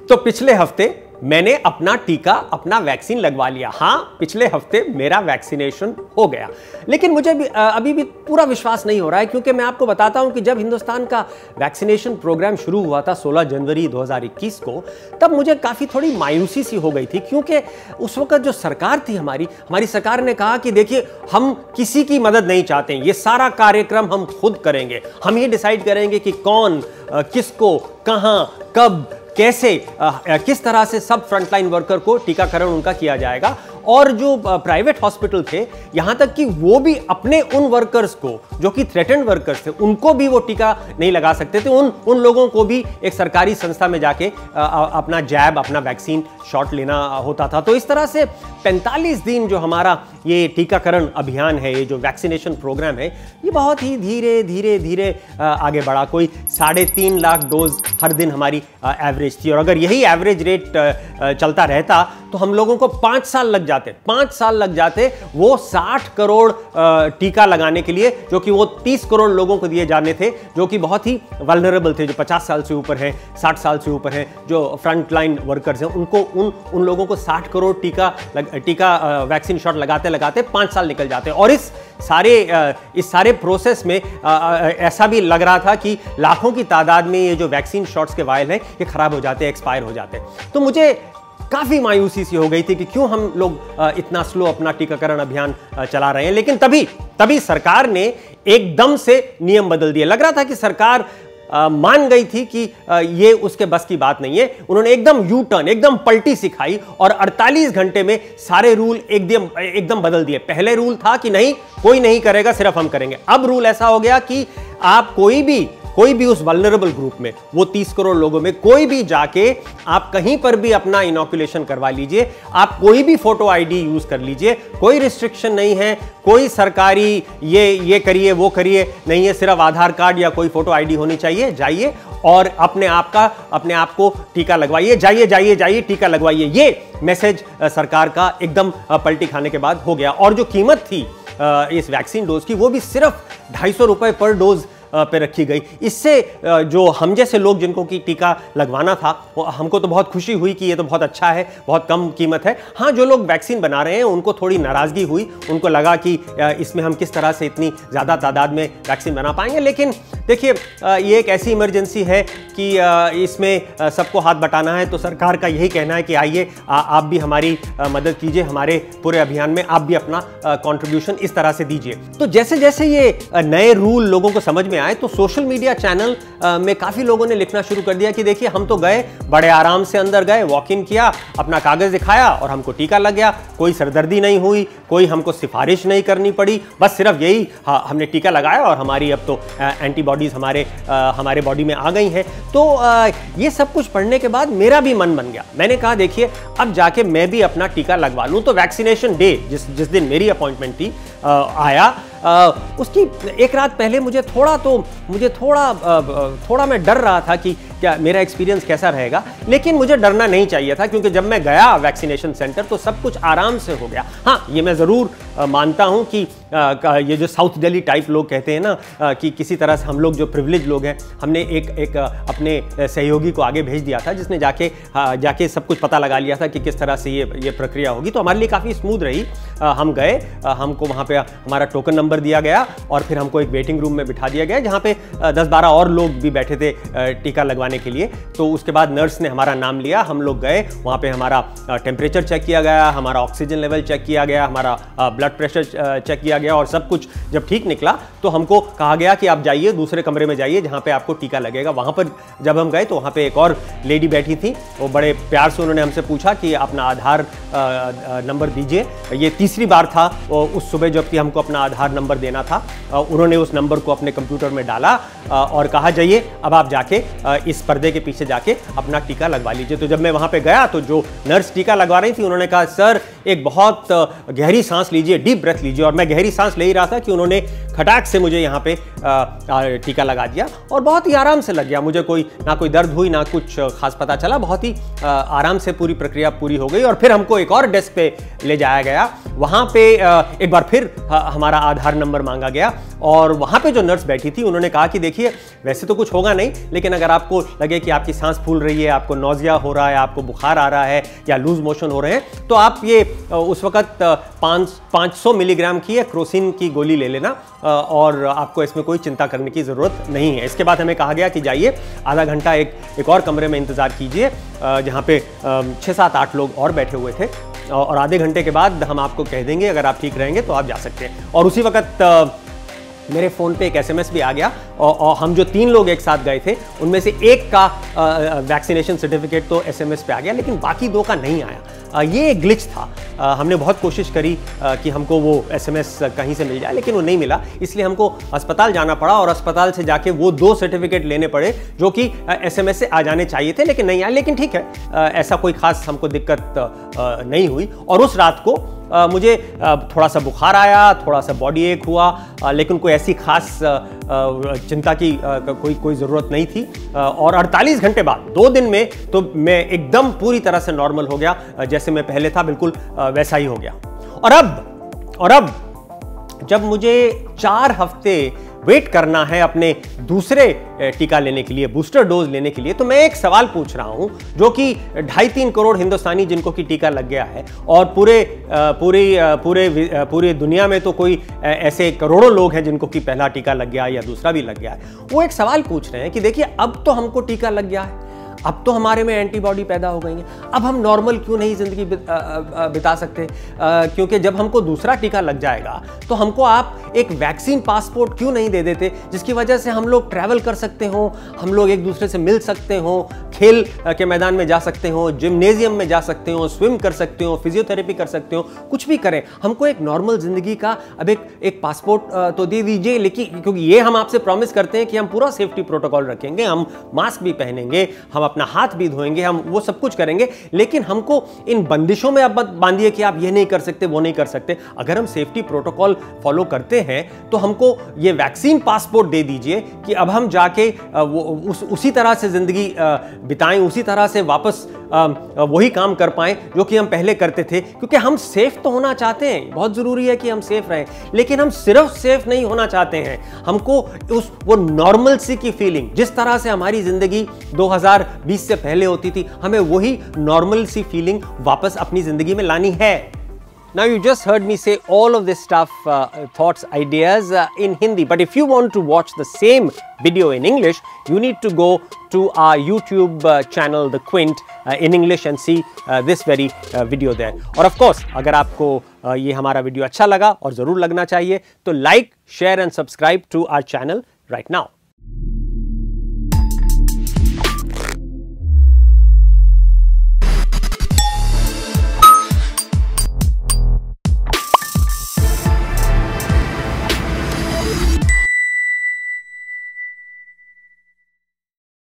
तो पिछले हफ्ते मैंने अपना टीका, अपना वैक्सीन लगवा लिया। हां, पिछले हफ्ते मेरा वैक्सीनेशन हो गया, लेकिन मुझे भी अभी भी पूरा विश्वास नहीं हो रहा है, क्योंकि मैं आपको बताता हूं कि जब हिंदुस्तान का वैक्सीनेशन प्रोग्राम शुरू हुआ था 16 जनवरी 2021 को, तब मुझे काफ़ी थोड़ी मायूसी सी हो गई थी, क्योंकि उस वक्त जो सरकार थी हमारी सरकार ने कहा कि देखिए, हम किसी की मदद नहीं चाहते, ये सारा कार्यक्रम हम खुद करेंगे, हम ये डिसाइड करेंगे कि कौन, किसको, कहां, कब, कैसे, किस तरह से सब फ्रंटलाइन वर्कर को टीकाकरण उनका किया जाएगा। और जो प्राइवेट हॉस्पिटल थे, यहां तक कि वो भी अपने उन वर्कर्स को जो कि थ्रेटेंड वर्कर्स थे, उनको भी वो टीका नहीं लगा सकते थे। उन लोगों को भी एक सरकारी संस्था में जाके अपना जैब, अपना वैक्सीन शॉट लेना होता था। तो इस तरह से 45 दिन जो हमारा ये टीकाकरण अभियान है, ये जो वैक्सीनेशन प्रोग्राम है, ये बहुत ही धीरे धीरे धीरे आगे बढ़ा। कोई 3.5 लाख डोज हर दिन हमारी एवरेज थी, और अगर यही एवरेज रेट चलता रहता तो हम लोगों को 5 साल लग जाते वो 60 करोड़ टीका लगाने के लिए, जो कि वो 30 करोड़ लोगों को दिए जाने थे, जो कि बहुत ही वल्नरेबल थे, जो 50 साल से ऊपर हैं, 60 साल से ऊपर हैं, जो फ्रंट लाइन वर्कर्स हैं, उनको उन लोगों को 60 करोड़ टीका वैक्सीन शॉट लगाते लगाते 5 साल निकल जाते हैं। और इस सारे प्रोसेस में ऐसा भी लग रहा था कि लाखों की तादाद में ये जो वैक्सीन शॉट्स के वायल हैं, ये खराब हो जाते, एक्सपायर हो जाते। तो मुझे काफी मायूसी सी हो गई थी कि क्यों हम लोग इतना स्लो अपना टीकाकरण अभियान चला रहे हैं। लेकिन तभी सरकार ने एकदम से नियम बदल दिए। लग रहा था कि सरकार मान गई थी कि ये उसके बस की बात नहीं है। उन्होंने एकदम यू टर्न, एकदम पलटी सिखाई, और 48 घंटे में सारे रूल एकदम बदल दिए। पहले रूल था कि नहीं, कोई नहीं करेगा, सिर्फ हम करेंगे। अब रूल ऐसा हो गया कि आप कोई भी उस वल्नरेबल ग्रुप में, वो 30 करोड़ लोगों में कोई भी जाके आप कहीं पर भी अपना इनॉक्यूलेशन करवा लीजिए, आप कोई भी फोटो आईडी यूज कर लीजिए, कोई रिस्ट्रिक्शन नहीं है, कोई सरकारी ये करिए वो करिए नहीं है, सिर्फ आधार कार्ड या कोई फोटो आईडी होनी चाहिए। जाइए और अपने आप को टीका लगवाइए, जाइए टीका लगवाइए। ये मैसेज सरकार का एकदम पलटी खाने के बाद हो गया। और जो कीमत थी इस वैक्सीन डोज की, वो भी सिर्फ 250 रुपए पर डोज पे रखी गई। इससे जो हम जैसे लोग जिनको की टीका लगवाना था, वो हमको तो बहुत खुशी हुई कि ये तो बहुत अच्छा है, बहुत कम कीमत है। हाँ, जो लोग वैक्सीन बना रहे हैं उनको थोड़ी नाराजगी हुई, उनको लगा कि इसमें हम किस तरह से इतनी ज़्यादा तादाद में वैक्सीन बना पाएंगे। लेकिन देखिए, ये एक ऐसी इमरजेंसी है कि इसमें सबको हाथ बटाना है। तो सरकार का यही कहना है कि आइए आप भी हमारी मदद कीजिए, हमारे पूरे अभियान में आप भी अपना कंट्रीब्यूशन इस तरह से दीजिए। तो जैसे जैसे ये नए रूल लोगों को समझ में आए, तो सोशल मीडिया चैनल में काफ़ी लोगों ने लिखना शुरू कर दिया कि देखिए, हम तो गए, बड़े आराम से अंदर गए, वॉक इन किया, अपना कागज़ दिखाया और हमको टीका लग गया, कोई सरदर्दी नहीं हुई, कोई हमको सिफारिश नहीं करनी पड़ी, बस सिर्फ यही हमने टीका लगाया और हमारी अब तो एंटीबॉडीज़ हमारे बॉडी में आ गई हैं। तो ये सब कुछ पढ़ने के बाद मेरा भी मन बन गया। मैंने कहा देखिए, अब जाके मैं भी अपना टीका लगवा लूँ। तो वैक्सीनेशन डे, जिस दिन मेरी अपॉइंटमेंट थी, आया, उसकी एक रात पहले मुझे थोड़ा मैं डर रहा था कि क्या मेरा एक्सपीरियंस कैसा रहेगा। लेकिन मुझे डरना नहीं चाहिए था, क्योंकि जब मैं गया वैक्सीनेशन सेंटर तो सब कुछ आराम से हो गया। हाँ, ये मैं ज़रूर मानता हूँ कि ये जो साउथ दिल्ली टाइप लोग कहते हैं ना, कि किसी तरह से हम लोग जो प्रिविलेज लोग हैं, हमने एक अपने सहयोगी को आगे भेज दिया था, जिसने जाके सब कुछ पता लगा लिया था कि किस तरह से ये प्रक्रिया होगी। तो हमारे लिए काफ़ी स्मूथ रही। हम गए, हमको वहाँ पे हमारा टोकन नंबर दिया गया और फिर हमको एक वेटिंग रूम में बिठा दिया गया, जहाँ पे 10-12 और लोग भी बैठे थे टीका लगवाने के लिए। तो उसके बाद नर्स ने हमारा नाम लिया, हम लोग गए, वहाँ पे हमारा टेम्परेचर चेक किया गया, हमारा ऑक्सीजन लेवल चेक किया गया, हमारा ब्लड प्रेशर चेक किया गया, और सब कुछ जब ठीक निकला तो हमको कहा गया कि आप जाइए, दूसरे कमरे में जाइए जहाँ पे आपको टीका लगेगा। वहाँ पर जब हम गए तो वहाँ पे एक और लेडी बैठी थी, वो बड़े प्यार से उन्होंने हमसे पूछा कि अपना आधार नंबर दीजिए। ये तीसरी बार था उस सुबह जबकि हमको अपना आधार नंबर देना था। उन्होंने उस नंबर को अपने कंप्यूटर में डाला और कहा जाइए, अब आप जाके इस पर्दे के पीछे जाके अपना टीका लगवा लीजिए। तो जब मैं वहाँ पे गया तो जो नर्स टीका लगवा रही थी, उन्होंने कहा, सर एक बहुत गहरी सांस लीजिए, डीप ब्रेथ लीजिए। और मैं गहरी सांस ले ही रहा था कि उन्होंने खटाक से मुझे यहाँ पे टीका लगा दिया और बहुत ही आराम से लग गया। मुझे ना कोई दर्द हुई, ना कुछ खास पता चला। बहुत ही आराम से पूरी प्रक्रिया पूरी हो गई और फिर हमको एक और डेस्क पे ले जाया गया। वहाँ पे एक बार फिर हमारा आधार नंबर मांगा गया और वहाँ पे जो नर्स बैठी थी उन्होंने कहा कि देखिए, वैसे तो कुछ होगा नहीं, लेकिन अगर आपको लगे कि आपकी सांस फूल रही है, आपको नौजिया हो रहा है, आपको बुखार आ रहा है या लूज मोशन हो रहे हैं, तो आप ये उस वक्त 500 मिलीग्राम की क्रोसिन की गोली ले लेना और आपको इसमें कोई चिंता करने की ज़रूरत नहीं है। इसके बाद हमें कहा गया कि जाइए आधा घंटा एक और कमरे में इंतज़ार कीजिए, जहाँ पे 6, 7, 8 लोग और बैठे हुए थे और आधे घंटे के बाद हम आपको कह देंगे, अगर आप ठीक रहेंगे तो आप जा सकते हैं। और उसी वक्त मेरे फ़ोन पे एक SMS भी आ गया और हम जो 3 लोग एक साथ गए थे उनमें से एक का वैक्सीनेशन सर्टिफिकेट तो SMS पे आ गया, लेकिन बाकी 2 का नहीं आया। ये एक ग्लिच था। हमने बहुत कोशिश करी कि हमको वो SMS कहीं से मिल जाए, लेकिन वो नहीं मिला। इसलिए हमको अस्पताल जाना पड़ा और अस्पताल से जाके वो 2 सर्टिफिकेट लेने पड़े जो कि SMS से आ जाने चाहिए थे, लेकिन नहीं आए। लेकिन ठीक है, ऐसा कोई खास हमको दिक्कत नहीं हुई। और उस रात को मुझे थोड़ा सा बुखार आया, थोड़ा सा बॉडी एक हुआ, लेकिन कोई ऐसी खास चिंता की कोई ज़रूरत नहीं थी। और 48 घंटे बाद 2 दिन में तो मैं एकदम पूरी तरह से नॉर्मल हो गया, जैसे मैं पहले था बिल्कुल वैसा ही हो गया। और अब जब मुझे 4 हफ्ते वेट करना है अपने दूसरे टीका लेने के लिए, बूस्टर डोज लेने के लिए, तो मैं एक सवाल पूछ रहा हूं जो कि 2.5-3 करोड़ हिंदुस्तानी जिनको कि टीका लग गया है और पूरे दुनिया में तो कोई ऐसे करोड़ों लोग हैं जिनको कि पहला टीका लग गया या दूसरा भी लग गया है। वो एक सवाल पूछ रहे हैं कि देखिए, अब तो हमको टीका लग गया है, अब तो हमारे में एंटीबॉडी पैदा हो गई है, अब हम नॉर्मल क्यों नहीं जिंदगी बिता सकते? क्योंकि जब हमको दूसरा टीका लग जाएगा तो हमको आप एक वैक्सीन पासपोर्ट क्यों नहीं दे देते, जिसकी वजह से हम लोग ट्रैवल कर सकते हो, हम लोग एक दूसरे से मिल सकते हो, खेल के मैदान में जा सकते हो, जिम्नेजियम में जा सकते हो, स्विम कर सकते हो, फिजियोथेरेपी कर सकते हो, कुछ भी करें। हमको एक नॉर्मल जिंदगी का अब एक पासपोर्ट तो दे दीजिए। लेकिन क्योंकि ये हम आपसे प्रॉमिस करते हैं कि हम पूरा सेफ्टी प्रोटोकॉल रखेंगे, हम मास्क भी पहनेंगे, हम अपना हाथ भी धोएंगे, हम वो सब कुछ करेंगे, लेकिन हमको इन बंदिशों में अब बांधिए कि आप ये नहीं कर सकते, वो नहीं कर सकते। अगर हम सेफ्टी प्रोटोकॉल फॉलो करते हैं तो हमको ये वैक्सीन पासपोर्ट दे दीजिए कि अब हम जाके उसी तरह से जिंदगी बिताएं, उसी तरह से वापस वही काम कर पाएं जो कि हम पहले करते थे। क्योंकि हम सेफ तो होना चाहते हैं, बहुत जरूरी है कि हम सेफ रहें, लेकिन हम सिर्फ सेफ नहीं होना चाहते हैं। हमको वो नॉर्मल सी की फीलिंग, जिस तरह से हमारी जिंदगी 2020 से पहले होती थी, हमें वही नॉर्मल सी फीलिंग वापस अपनी जिंदगी में लानी है। Now you just heard me say all of this stuff, thoughts, ideas in Hindi. But if you want to watch the same video in English, you need to go to our YouTube channel, The Quint, in English and see this very video there. और of course, अगर आपको ये हमारा video अच्छा लगा और ज़रूर लगना चाहिए, तो like, share and subscribe to our channel right now.